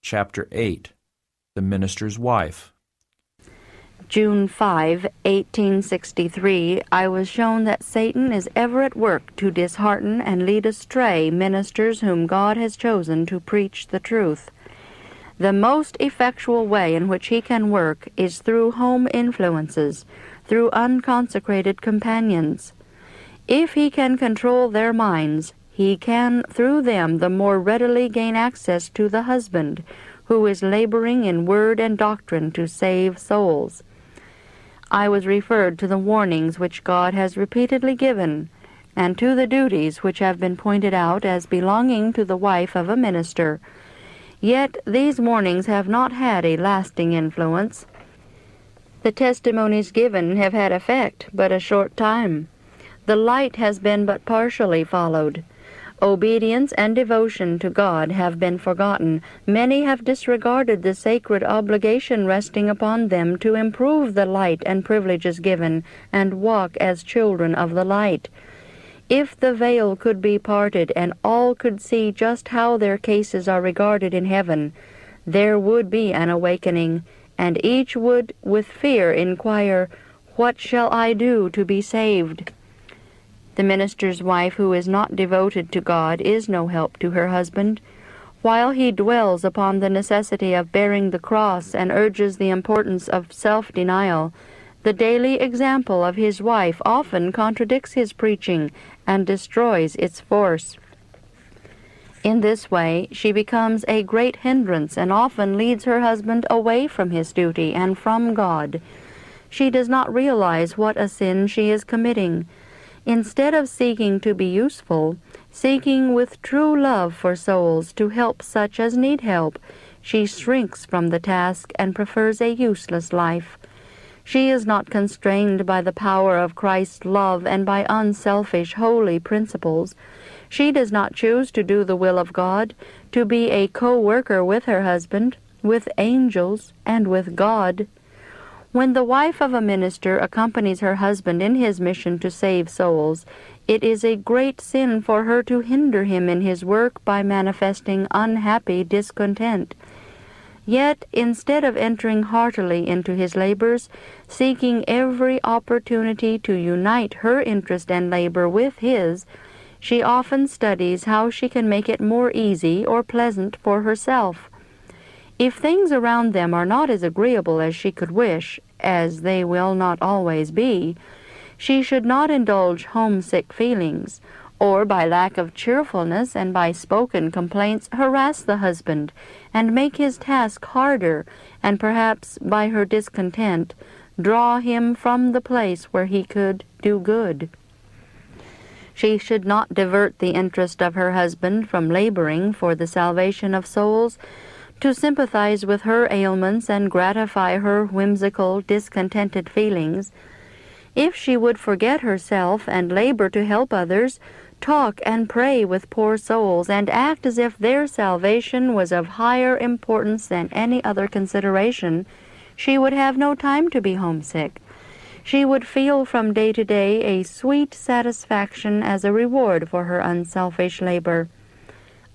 Chapter 8. The Minister's Wife. June 5, 1863, I was shown that Satan is ever at work to dishearten and lead astray ministers whom God has chosen to preach the truth. The most effectual way in which he can work is through home influences, through unconsecrated companions. If he can control their minds, he can, through them, the more readily gain access to the husband, who is laboring in word and doctrine to save souls. I was referred to the warnings which God has repeatedly given, and to the duties which have been pointed out as belonging to the wife of a minister. Yet these warnings have not had a lasting influence. The testimonies given have had effect but a short time. The light has been but partially followed. Obedience and devotion to God have been forgotten. Many have disregarded the sacred obligation resting upon them to improve the light and privileges given, and walk as children of the light. If the veil could be parted and all could see just how their cases are regarded in heaven, there would be an awakening, and each would with fear inquire, "What shall I do to be saved?" The minister's wife who is not devoted to God is no help to her husband. While he dwells upon the necessity of bearing the cross and urges the importance of self-denial, the daily example of his wife often contradicts his preaching and destroys its force. In this way, she becomes a great hindrance and often leads her husband away from his duty and from God. She does not realize what a sin she is committing. Instead of seeking to be useful, seeking with true love for souls to help such as need help, she shrinks from the task and prefers a useless life. She is not constrained by the power of Christ's love and by unselfish, holy principles. She does not choose to do the will of God, to be a co-worker with her husband, with angels, and with God. When the wife of a minister accompanies her husband in his mission to save souls, it is a great sin for her to hinder him in his work by manifesting unhappy discontent. Yet, instead of entering heartily into his labors, seeking every opportunity to unite her interest and labor with his, she often studies how she can make it more easy or pleasant for herself. If things around them are not as agreeable as she could wish, as they will not always be, she should not indulge homesick feelings, or by lack of cheerfulness and by spoken complaints harass the husband, and make his task harder, and perhaps by her discontent draw him from the place where he could do good. She should not divert the interest of her husband from laboring for the salvation of souls, to sympathize with her ailments and gratify her whimsical, discontented feelings. If she would forget herself and labor to help others, talk and pray with poor souls, and act as if their salvation was of higher importance than any other consideration, she would have no time to be homesick. She would feel from day to day a sweet satisfaction as a reward for her unselfish labor.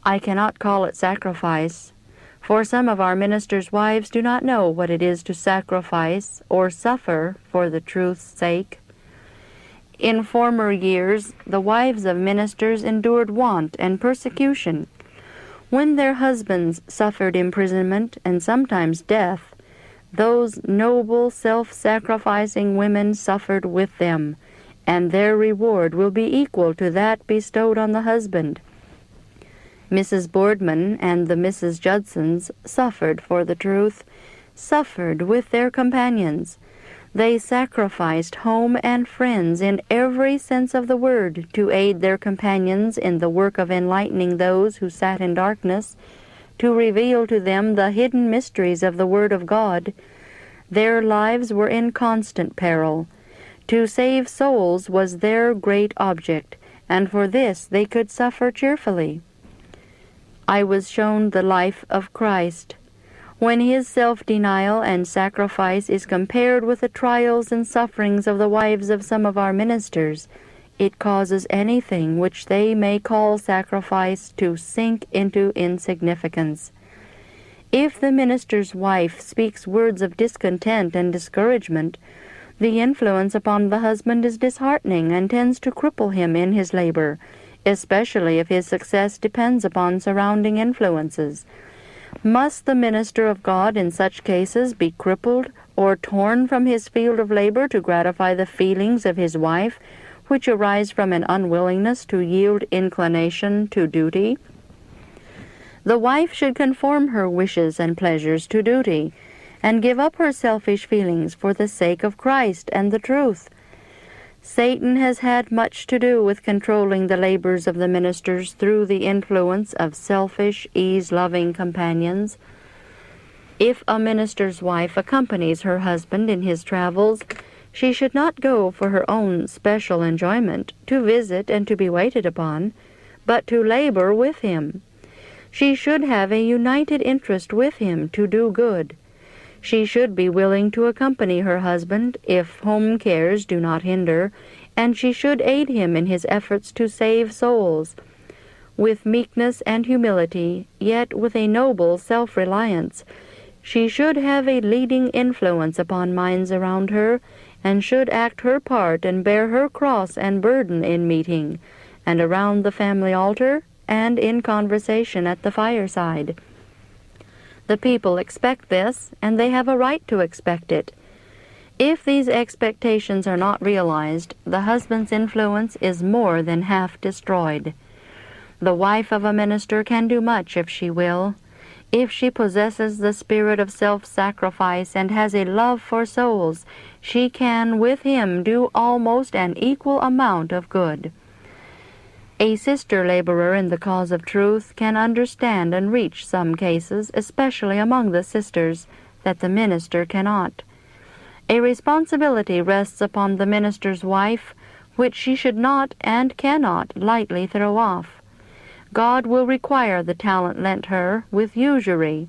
I cannot call it sacrifice, for some of our ministers' wives do not know what it is to sacrifice or suffer for the truth's sake. In former years, the wives of ministers endured want and persecution. When their husbands suffered imprisonment and sometimes death, those noble, self-sacrificing women suffered with them, and their reward will be equal to that bestowed on the husband. Mrs. Boardman and the Mrs. Judsons suffered for the truth, suffered with their companions. They sacrificed home and friends in every sense of the word to aid their companions in the work of enlightening those who sat in darkness, to reveal to them the hidden mysteries of the Word of God. Their lives were in constant peril. To save souls was their great object, and for this they could suffer cheerfully. I was shown the life of Christ. When his self-denial and sacrifice is compared with the trials and sufferings of the wives of some of our ministers, it causes anything which they may call sacrifice to sink into insignificance. If the minister's wife speaks words of discontent and discouragement, the influence upon the husband is disheartening and tends to cripple him in his labor, especially if his success depends upon surrounding influences. Must the minister of God in such cases be crippled or torn from his field of labor to gratify the feelings of his wife, which arise from an unwillingness to yield inclination to duty? The wife should conform her wishes and pleasures to duty, and give up her selfish feelings for the sake of Christ and the truth. Satan has had much to do with controlling the labors of the ministers through the influence of selfish, ease-loving companions. If a minister's wife accompanies her husband in his travels, she should not go for her own special enjoyment, to visit and to be waited upon, but to labor with him. She should have a united interest with him to do good. She should be willing to accompany her husband if home cares do not hinder, and she should aid him in his efforts to save souls. With meekness and humility, yet with a noble self-reliance, she should have a leading influence upon minds around her, and should act her part and bear her cross and burden in meeting, and around the family altar, and in conversation at the fireside. The people expect this, and they have a right to expect it. If these expectations are not realized, the husband's influence is more than half destroyed. The wife of a minister can do much if she will. If she possesses the spirit of self-sacrifice and has a love for souls, she can, with him, do almost an equal amount of good. A sister laborer in the cause of truth can understand and reach some cases, especially among the sisters, that the minister cannot. A responsibility rests upon the minister's wife, which she should not and cannot lightly throw off. God will require the talent lent her with usury.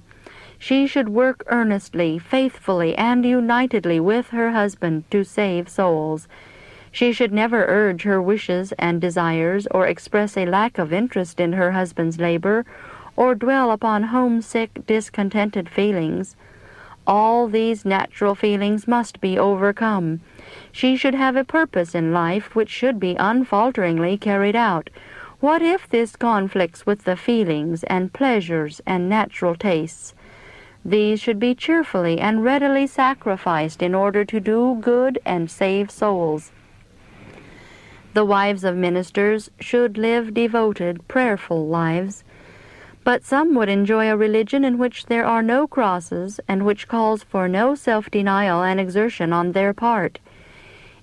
She should work earnestly, faithfully, and unitedly with her husband to save souls. She should never urge her wishes and desires, or express a lack of interest in her husband's labor, or dwell upon homesick, discontented feelings. All these natural feelings must be overcome. She should have a purpose in life which should be unfalteringly carried out. What if this conflicts with the feelings and pleasures and natural tastes? These should be cheerfully and readily sacrificed in order to do good and save souls. The wives of ministers should live devoted, prayerful lives. But some would enjoy a religion in which there are no crosses and which calls for no self-denial and exertion on their part.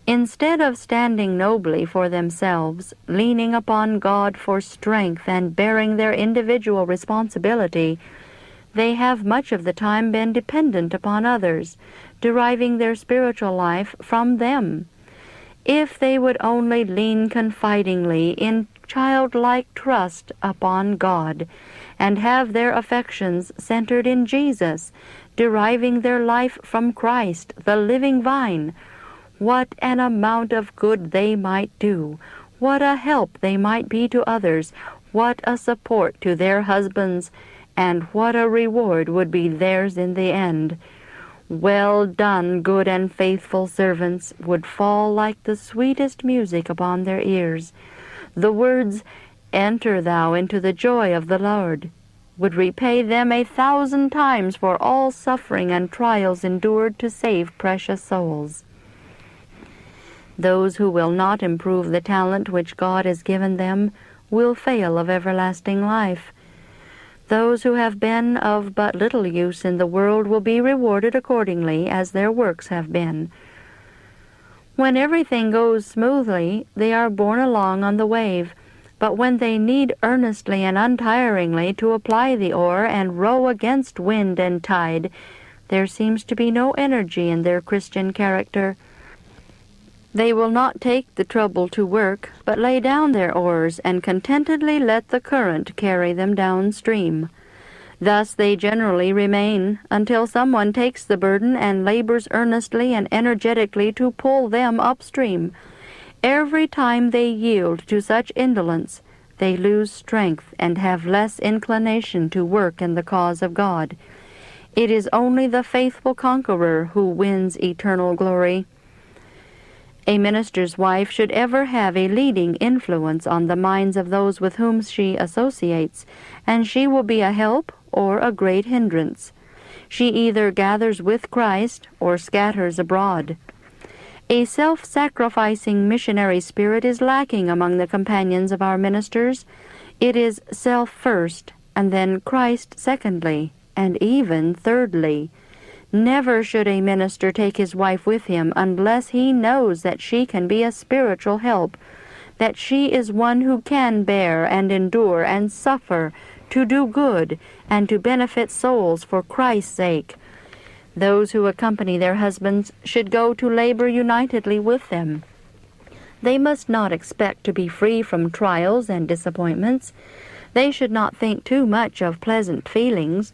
Instead of standing nobly for themselves, leaning upon God for strength and bearing their individual responsibility, they have much of the time been dependent upon others, deriving their spiritual life from them. If they would only lean confidingly in childlike trust upon God, and have their affections centered in Jesus, deriving their life from Christ, the living vine, what an amount of good they might do, what a help they might be to others, what a support to their husbands, and what a reward would be theirs in the end. Well done, good and faithful servants, would fall like the sweetest music upon their ears. The words, "Enter thou into the joy of the Lord," would repay them 1,000 times for all suffering and trials endured to save precious souls. Those who will not improve the talent which God has given them will fail of everlasting life. Those who have been of but little use in the world will be rewarded accordingly as their works have been. When everything goes smoothly, they are borne along on the wave, but when they need earnestly and untiringly to apply the oar and row against wind and tide, there seems to be no energy in their Christian character. They will not take the trouble to work, but lay down their oars and contentedly let the current carry them downstream. Thus they generally remain until someone takes the burden and labors earnestly and energetically to pull them upstream. Every time they yield to such indolence, they lose strength and have less inclination to work in the cause of God. It is only the faithful conqueror who wins eternal glory. A minister's wife should ever have a leading influence on the minds of those with whom she associates, and she will be a help or a great hindrance. She either gathers with Christ or scatters abroad. A self-sacrificing missionary spirit is lacking among the companions of our ministers. It is self first, and then Christ secondly, and even thirdly. Never should a minister take his wife with him unless he knows that she can be a spiritual help, that she is one who can bear and endure and suffer, to do good, and to benefit souls for Christ's sake. Those who accompany their husbands should go to labor unitedly with them. They must not expect to be free from trials and disappointments. They should not think too much of pleasant feelings.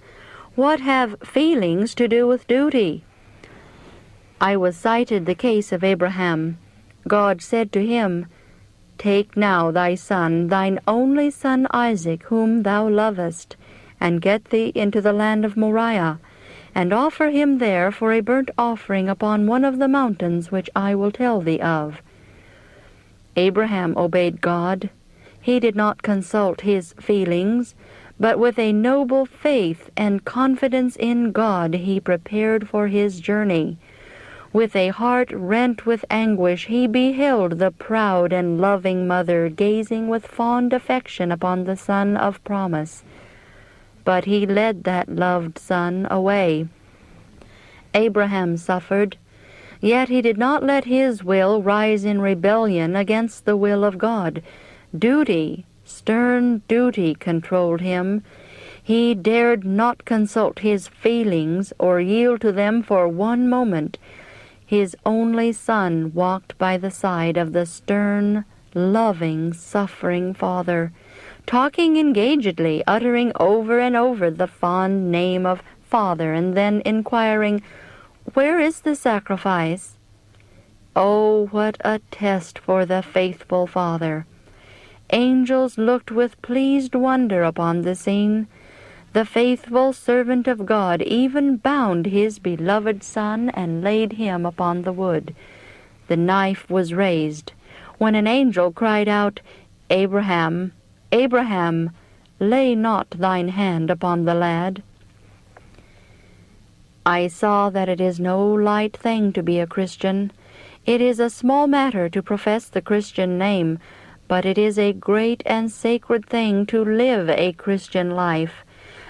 What have feelings to do with duty? I was cited the case of Abraham. God said to him, "Take now thy son, thine only son Isaac, whom thou lovest, and get thee into the land of Moriah, and offer him there for a burnt offering upon one of the mountains which I will tell thee of." Abraham obeyed God. He did not consult his feelings, but with a noble faith and confidence in God he prepared for his journey. With a heart rent with anguish he beheld the proud and loving mother gazing with fond affection upon the son of promise. But he led that loved son away. Abraham suffered, yet he did not let his will rise in rebellion against the will of God. Duty, stern duty, controlled him. He dared not consult his feelings or yield to them for one moment. His only son walked by the side of the stern, loving, suffering father, talking engagedly, uttering over and over the fond name of Father, and then inquiring, "Where is the sacrifice?" Oh, what a test for the faithful father! Angels looked with pleased wonder upon the scene. The faithful servant of God even bound his beloved son and laid him upon the wood. The knife was raised, when an angel cried out, "Abraham, Abraham, lay not thine hand upon the lad." I saw that it is no light thing to be a Christian. It is a small matter to profess the Christian name, but it is a great and sacred thing to live a Christian life.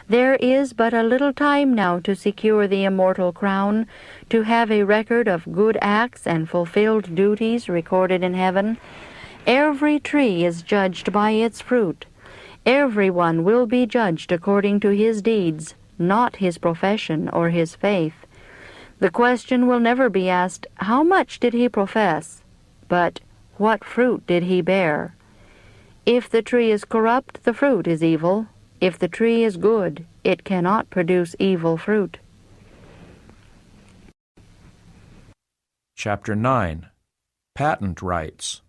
There is but a little time now to secure the immortal crown, to have a record of good acts and fulfilled duties recorded in heaven. Every tree is judged by its fruit. Everyone will be judged according to his deeds, not his profession or his faith. The question will never be asked, "How much did he profess?" but "What fruit did he bear?" If the tree is corrupt, the fruit is evil. If the tree is good, it cannot produce evil fruit. Chapter 9. Patent Rights.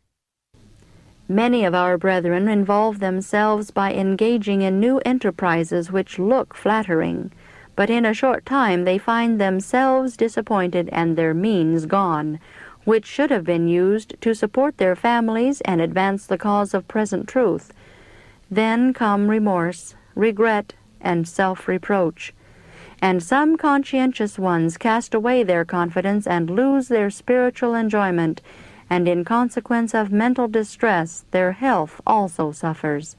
Many of our brethren involve themselves by engaging in new enterprises which look flattering, but in a short time they find themselves disappointed and their means gone, which should have been used to support their families and advance the cause of present truth. Then come remorse, regret, and self-reproach, and some conscientious ones cast away their confidence and lose their spiritual enjoyment, and in consequence of mental distress their health also suffers.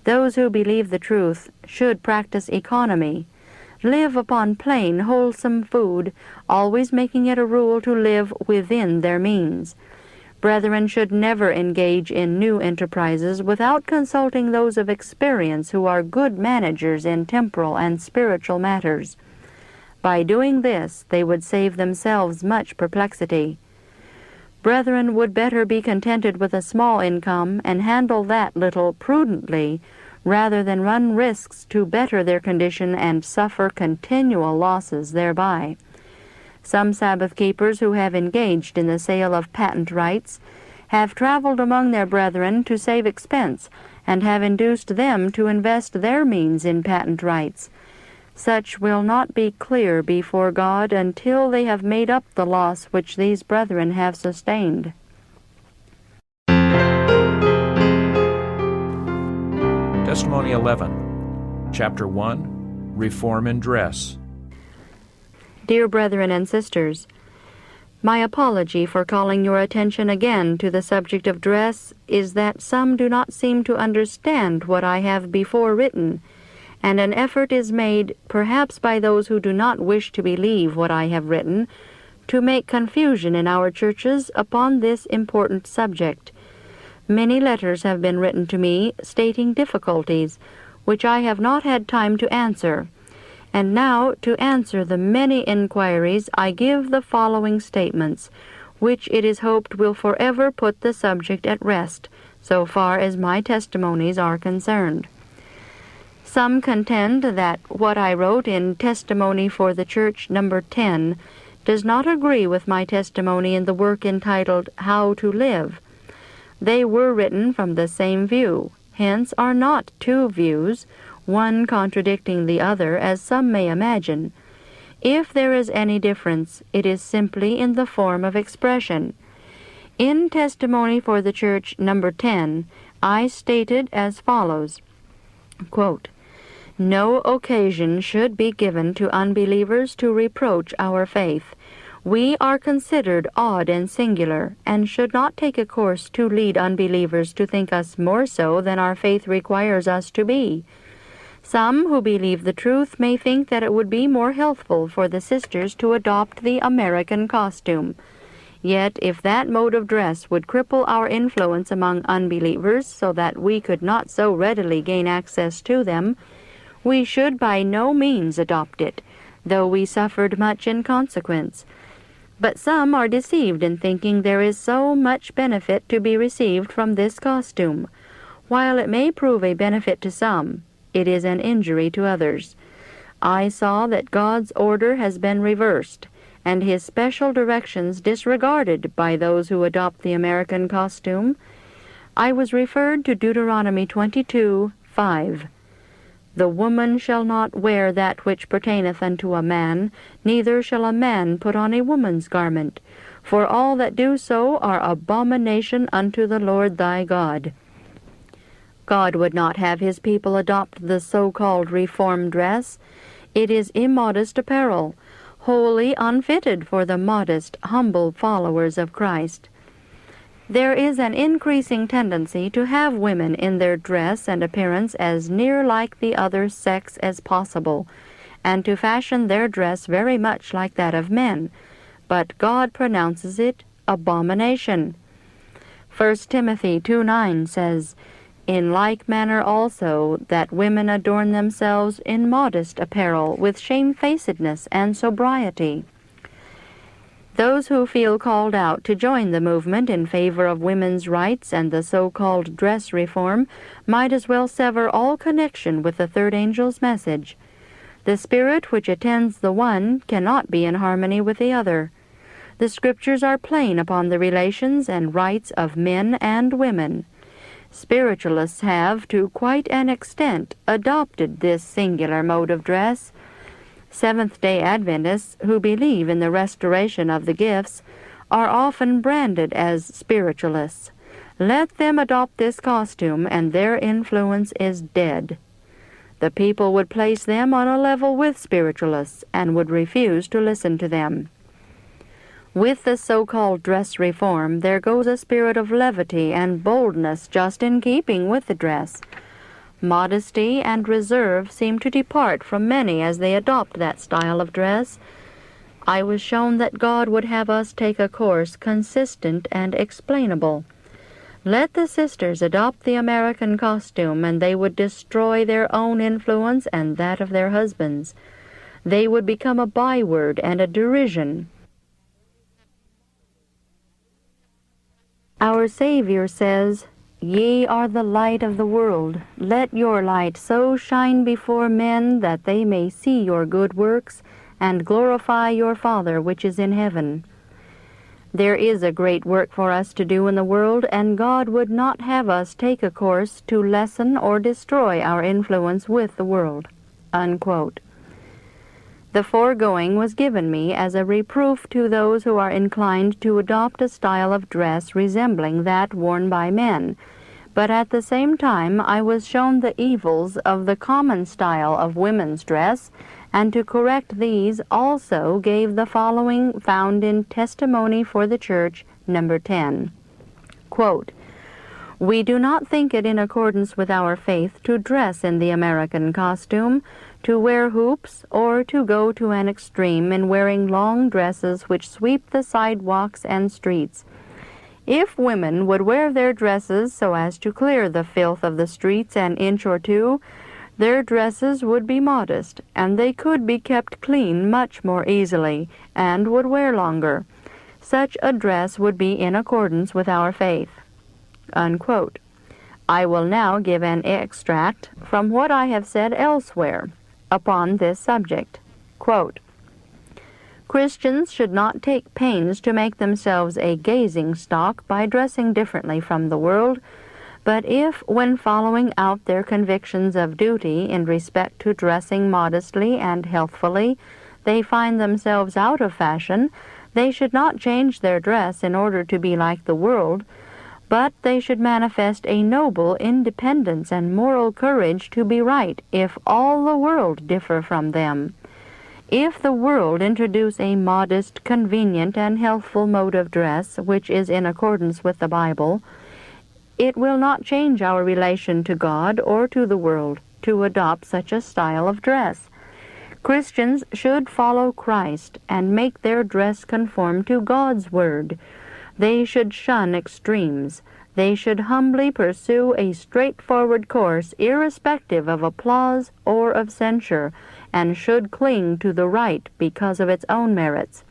Those who believe the truth should practice economy, live upon plain, wholesome food, always making it a rule to live within their means. Brethren should never engage in new enterprises without consulting those of experience who are good managers in temporal and spiritual matters. By doing this, they would save themselves much perplexity. Brethren would better be contented with a small income and handle that little prudently, rather than run risks to better their condition and suffer continual losses thereby. Some Sabbath keepers who have engaged in the sale of patent rights have traveled among their brethren to save expense, and have induced them to invest their means in patent rights. Such will not be clear before God until they have made up the loss which these brethren have sustained. Testimony 11, Chapter 1, Reform in Dress. Dear brethren and sisters, my apology for calling your attention again to the subject of dress is that some do not seem to understand what I have before written, and an effort is made, perhaps by those who do not wish to believe what I have written, to make confusion in our churches upon this important subject. Many letters have been written to me stating difficulties, which I have not had time to answer. And now, to answer the many inquiries, I give the following statements, which it is hoped will forever put the subject at rest, so far as my testimonies are concerned. Some contend that what I wrote in Testimony for the Church number 10 does not agree with my testimony in the work entitled How to Live. They were written from the same view, hence are not two views, one contradicting the other, as some may imagine. If there is any difference, it is simply in the form of expression. In Testimony for the Church number 10, I stated as follows, quote, "No occasion should be given to unbelievers to reproach our faith. We are considered odd and singular, and should not take a course to lead unbelievers to think us more so than our faith requires us to be. Some who believe the truth may think that it would be more healthful for the sisters to adopt the American costume. Yet if that mode of dress would cripple our influence among unbelievers so that we could not so readily gain access to them, we should by no means adopt it, though we suffered much in consequence. But some are deceived in thinking there is so much benefit to be received from this costume. While it may prove a benefit to some, it is an injury to others. I saw that God's order has been reversed, and His special directions disregarded by those who adopt the American costume. I was referred to Deuteronomy 22:5. The woman shall not wear that which pertaineth unto a man, neither shall a man put on a woman's garment, for all that do so are abomination unto the Lord thy God. God would not have His people adopt the so-called reform dress. It is immodest apparel, wholly unfitted for the modest, humble followers of Christ. There is an increasing tendency to have women in their dress and appearance as near like the other sex as possible, and to fashion their dress very much like that of men, but God pronounces it abomination. 1 Timothy 2:9 says, "In like manner also that women adorn themselves in modest apparel with shamefacedness and sobriety." Those who feel called out to join the movement in favor of women's rights and the so-called dress reform might as well sever all connection with the third angel's message. The spirit which attends the one cannot be in harmony with the other. The Scriptures are plain upon the relations and rights of men and women. Spiritualists have, to quite an extent, adopted this singular mode of dress. Seventh-day Adventists who believe in the restoration of the gifts are often branded as spiritualists. Let them adopt this costume, and their influence is dead. The people would place them on a level with spiritualists and would refuse to listen to them. With the so-called dress reform, there goes a spirit of levity and boldness just in keeping with the dress. Modesty and reserve seem to depart from many as they adopt that style of dress. I was shown that God would have us take a course consistent and explainable. Let the sisters adopt the American costume, and they would destroy their own influence and that of their husbands. They would become a byword and a derision. Our Savior says, "Ye are the light of the world. Let your light so shine before men that they may see your good works and glorify your Father which is in heaven." There is a great work for us to do in the world, and God would not have us take a course to lessen or destroy our influence with the world. Unquote. The foregoing was given me as a reproof to those who are inclined to adopt a style of dress resembling that worn by men, but at the same time I was shown the evils of the common style of women's dress, and to correct these also gave the following found in Testimony for the Church, number 10. Quote, "We do not think it in accordance with our faith to dress in the American costume, to wear hoops, or to go to an extreme in wearing long dresses which sweep the sidewalks and streets. If women would wear their dresses so as to clear the filth of the streets an inch or two, their dresses would be modest, and they could be kept clean much more easily, and would wear longer. Such a dress would be in accordance with our faith." Unquote. I will now give an extract from what I have said elsewhere upon this subject. Quote, "Christians should not take pains to make themselves a gazing stock by dressing differently from the world, but if, when following out their convictions of duty in respect to dressing modestly and healthfully, they find themselves out of fashion, they should not change their dress in order to be like the world, but they should manifest a noble independence and moral courage to be right if all the world differ from them. If the world introduce a modest, convenient, and healthful mode of dress which is in accordance with the Bible, it will not change our relation to God or to the world to adopt such a style of dress. Christians should follow Christ and make their dress conform to God's Word. They should shun extremes. They should humbly pursue a straightforward course irrespective of applause or of censure, and should cling to the right because of its own merits.